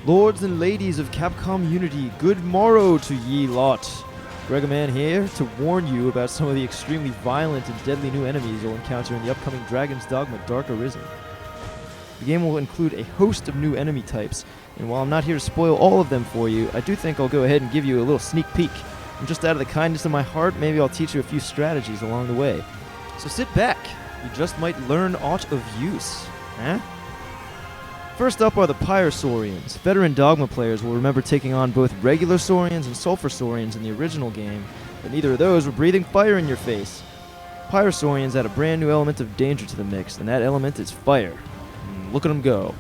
Lords and ladies of Capcom Unity, good morrow to ye lot. Gregaman here to warn you about some of the extremely violent and deadly new enemies you'll encounter in the upcoming Dragon's Dogma Dark Arisen. The game will include a host of new enemy types, and while I'm not here to spoil all of them for you, I do think I'll go ahead and give you a little sneak peek. And just out of the kindness of my heart, maybe I'll teach you a few strategies along the way. So sit back, you just might learn aught of use, eh? First up are the Pyre Saurians. Veteran Dogma players will remember taking on both regular Saurians and Sulfur Saurians in the original game, but neither of those were breathing fire in your face. Pyre Saurians add a brand new element of danger to the mix, and that element is fire. Look at them go.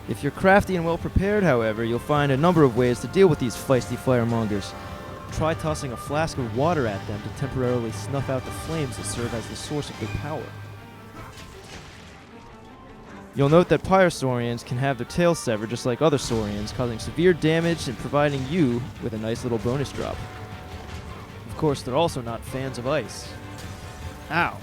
If you're crafty and well prepared, however, you'll find a number of ways to deal with these feisty firemongers. Try tossing a flask of water at them to temporarily snuff out the flames that serve as the source of their power. You'll note that Pyre Saurians can have their tails severed just like other Saurians, causing severe damage and providing you with a nice little bonus drop. Of course, they're also not fans of ice. Ow.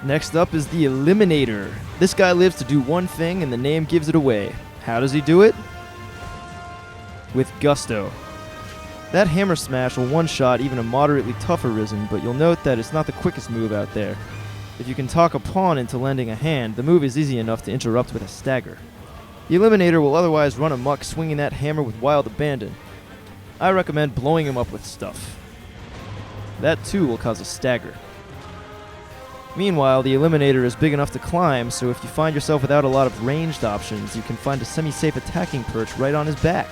Next up is the Eliminator. This guy lives to do one thing, and the name gives it away. How does he do it? With gusto. That hammer smash will one-shot even a moderately tough Arisen, but you'll note that it's not the quickest move out there. If you can talk a pawn into lending a hand, the move is easy enough to interrupt with a stagger. The Eliminator will otherwise run amok swinging that hammer with wild abandon. I recommend blowing him up with stuff. That too will cause a stagger. Meanwhile, the Eliminator is big enough to climb, so if you find yourself without a lot of ranged options, you can find a semi-safe attacking perch right on his back.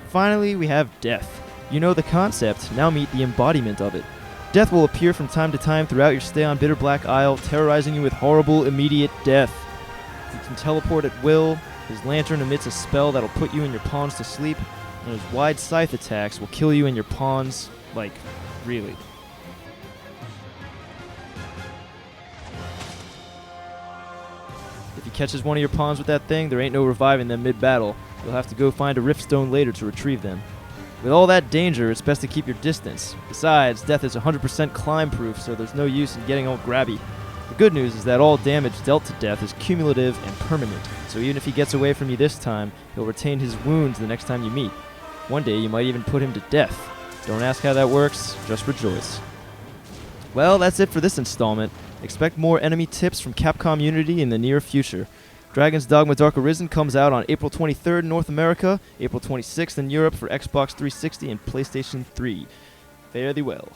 Finally, we have Death. You know the concept, now meet the embodiment of it. Death will appear from time to time throughout your stay on Bitter Black Isle, terrorizing you with horrible, immediate death. He can teleport at will, his lantern emits a spell that'll put you and your pawns to sleep, and his wide scythe attacks will kill you and your pawns, like, really. If he catches one of your pawns with that thing, there ain't no reviving them mid-battle. You'll have to go find a riftstone later to retrieve them. With all that danger, it's best to keep your distance. Besides, Death is 100% climb-proof, so there's no use in getting all grabby. The good news is that all damage dealt to Death is cumulative and permanent, so even if he gets away from you this time, he'll retain his wounds the next time you meet. One day, you might even put him to death. Don't ask how that works, just rejoice. Well, that's it for this installment. Expect more enemy tips from Capcom Unity in the near future. Dragon's Dogma Dark Arisen comes out on April 23rd in North America, April 26th in Europe for Xbox 360 and PlayStation 3. Fare thee well.